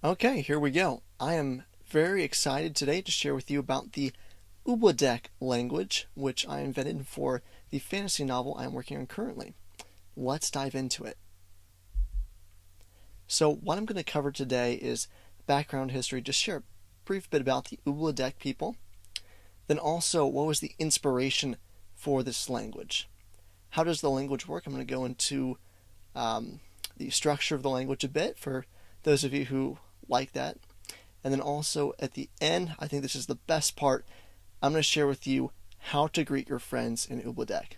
Okay, here we go. I am very excited today to share with you about the Ublidek language, which I invented for the fantasy novel I'm working on currently. Let's dive into it. So, what I'm going to cover today is background history, just share a brief bit about the Ublidek people, then also what was the inspiration for this language. How does the language work? I'm going to go into the structure of the language a bit for those of you who like that. And then also at the end, I think this is the best part, I'm going to share with you how to greet your friends in Ublidek.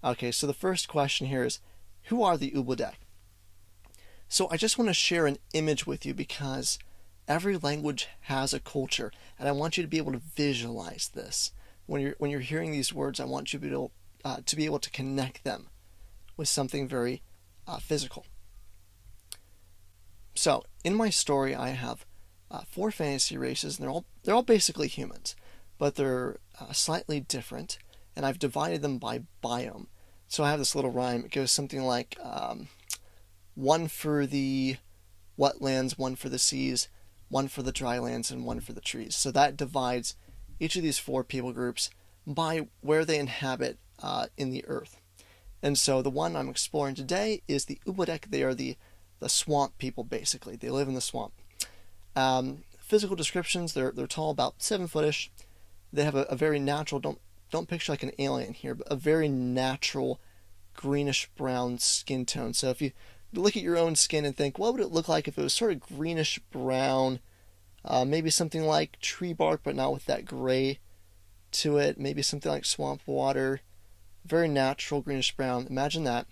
Okay, so the first question here is, who are the Ublidek? So I just want to share an image with you because every language has a culture, and I want you to be able to visualize this. When you're hearing these words, I want you to be able to connect them with something very physical. So, in my story, I have four fantasy races, and they're all basically humans, but they're slightly different, and I've divided them by biome. So I have this little rhyme. It goes something like one for the wetlands, one for the seas, one for the dry lands, and one for the trees. So that divides each of these four people groups by where they inhabit in the earth. And so the one I'm exploring today is the Ublidek. They are the swamp people, basically. They live in the swamp. Physical descriptions, they're tall, about 7-foot-ish. They have a very natural, don't picture like an alien here, but a very natural greenish brown skin tone. So if you look at your own skin and think, what would it look like if it was sort of greenish brown, maybe something like tree bark, but not with that gray to it, maybe something like swamp water, very natural greenish brown. Imagine that.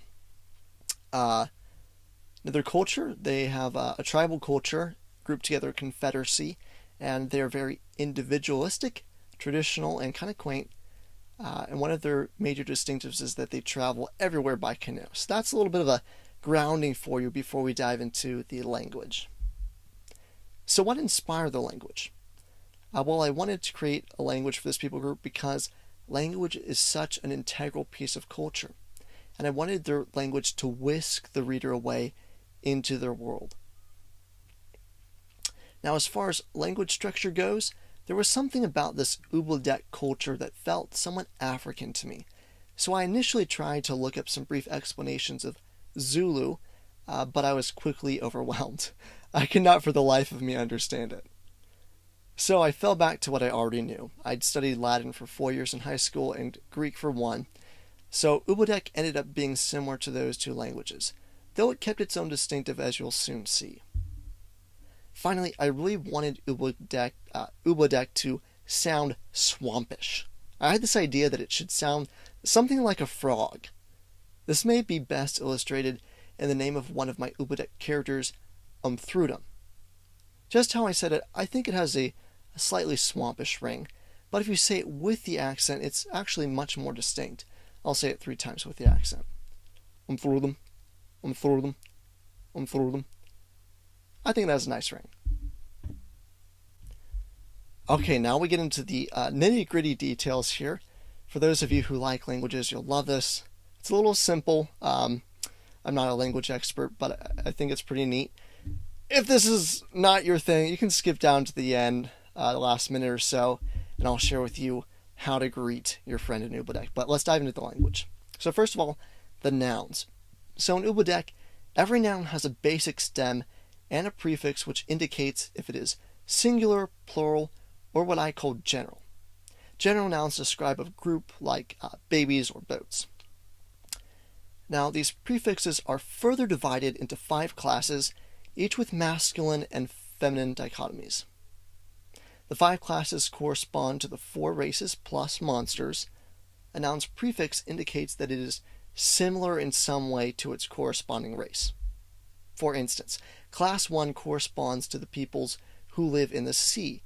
Their culture, they have a tribal culture, grouped together a confederacy, and they're very individualistic, traditional, and kind of quaint. And one of their major distinctives is that they travel everywhere by canoe. So that's a little bit of a grounding for you before we dive into the language. So what inspired the language? Well, I wanted to create a language for this people group because language is such an integral piece of culture. And I wanted their language to whisk the reader away into their world. Now, as far as language structure goes, there was something about this Ublidek culture that felt somewhat African to me. So I initially tried to look up some brief explanations of Zulu, but I was quickly overwhelmed. I could not for the life of me understand it. So I fell back to what I already knew. I'd studied Latin for 4 years in high school and Greek for 1. So Ublidek ended up being similar to those two languages, though it kept its own distinctive, as you'll soon see. Finally, I really wanted Ublidek to sound swampish. I had this idea that it should sound something like a frog. This may be best illustrated in the name of one of my Ublidek characters, Umthrudum. Just how I said it, I think it has a slightly swampish ring, but if you say it with the accent, it's actually much more distinct. I'll say it 3 times with the accent. Umthrudum, Umthrudum, Umthrudum. I think it has a nice ring. Okay, now we get into the nitty-gritty details here. For those of you who like languages, you'll love this. It's a little simple. I'm not a language expert, but I think it's pretty neat. If this is not your thing, you can skip down to the end, the last minute or so, and I'll share with you how to greet your friend in Ublidek. But let's dive into the language. So first of all, the nouns. So in Ublidek, every noun has a basic stem and a prefix which indicates if it is singular, plural, or what I call general. General nouns describe a group like babies or boats. Now, these prefixes are further divided into 5 classes, each with masculine and feminine dichotomies. The 5 classes correspond to the 4 races plus monsters. A noun's prefix indicates that it is similar in some way to its corresponding race. For instance, Class 1 corresponds to the peoples who live in the sea,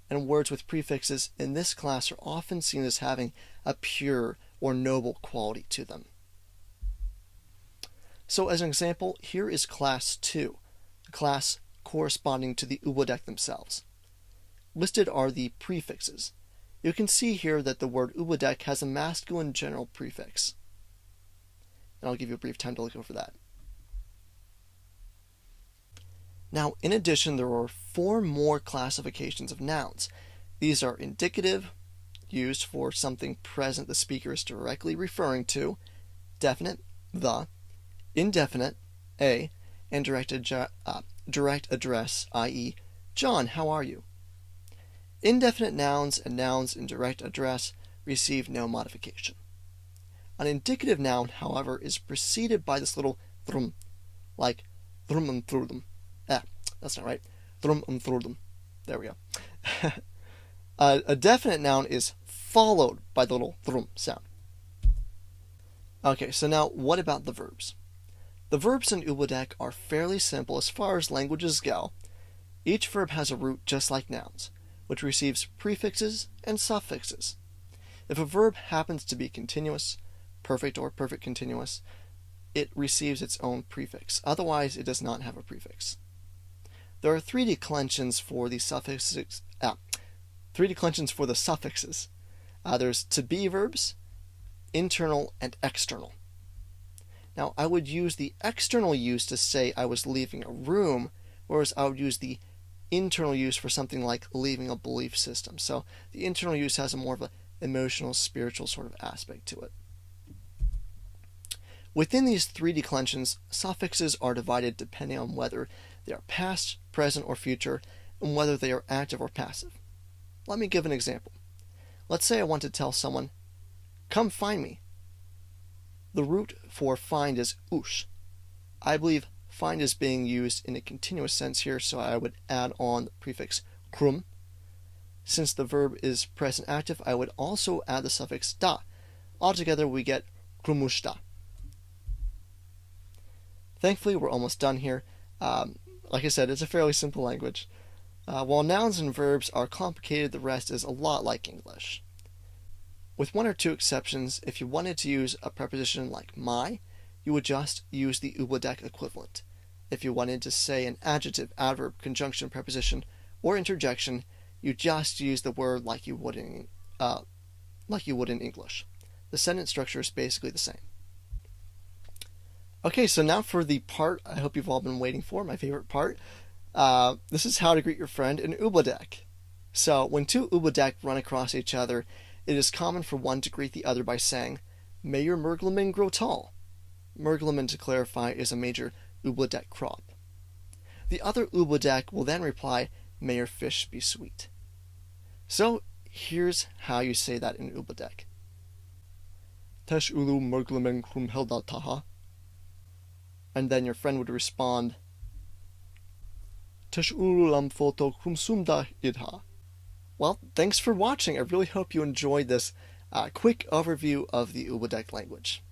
and words with prefixes in this class are often seen as having a pure or noble quality to them. So as an example, here is Class 2, the class corresponding to the Ublidek themselves. Listed are the prefixes. You can see here that the word Ublidek has a masculine general prefix. And I'll give you a brief time to look over that. Now, in addition, there are 4 more classifications of nouns. These are indicative, used for something present the speaker is directly referring to, definite, the, indefinite, a, and direct address, i.e., John, how are you? Indefinite nouns and nouns in direct address receive no modification. An indicative noun, however, is preceded by this little thrum, like thrum and thrudum. That's not right. Thrum and thrudum. There we go. A definite noun is followed by the little thrum sound. Okay, so now what about the verbs? The verbs in Ublidek are fairly simple as far as languages go. Each verb has a root just like nouns, which receives prefixes and suffixes. If a verb happens to be continuous, perfect or perfect continuous, it receives its own prefix. Otherwise, it does not have a prefix. There are 3 declensions for the suffixes. There's to be verbs, internal, and external. Now, I would use the external use to say I was leaving a room, whereas I would use the internal use for something like leaving a belief system. So the internal use has a more of an emotional, spiritual sort of aspect to it. Within these 3 declensions, suffixes are divided depending on whether they are past, present, or future, and whether they are active or passive. Let me give an example. Let's say I want to tell someone, come find me. The root for find is ush. I believe find is being used in a continuous sense here, so I would add on the prefix krum. Since the verb is present active, I would also add the suffix da. Altogether, we get krumushta. Thankfully, we're almost done here. Like I said, it's a fairly simple language. While nouns and verbs are complicated, the rest is a lot like English. With 1 or 2 exceptions, if you wanted to use a preposition like my, you would just use the Ublidek equivalent. If you wanted to say an adjective, adverb, conjunction, preposition, or interjection, you just use the word like you would in English. The sentence structure is basically the same. Okay, so now for the part I hope you've all been waiting for, my favorite part. This is how to greet your friend in Ublidek. So, when 2 Ublidek run across each other, it is common for one to greet the other by saying, "May your mergleman grow tall." Mergleman, to clarify, is a major Ublidek crop. The other Ublidek will then reply, "May your fish be sweet." So, here's how you say that in Ublidek. Tesh ulu mergleman krum helda taha. And then your friend would respond, Tesh ulu lam foto krum sumda idha. Well, thanks for watching. I really hope you enjoyed this quick overview of the Ublidek language.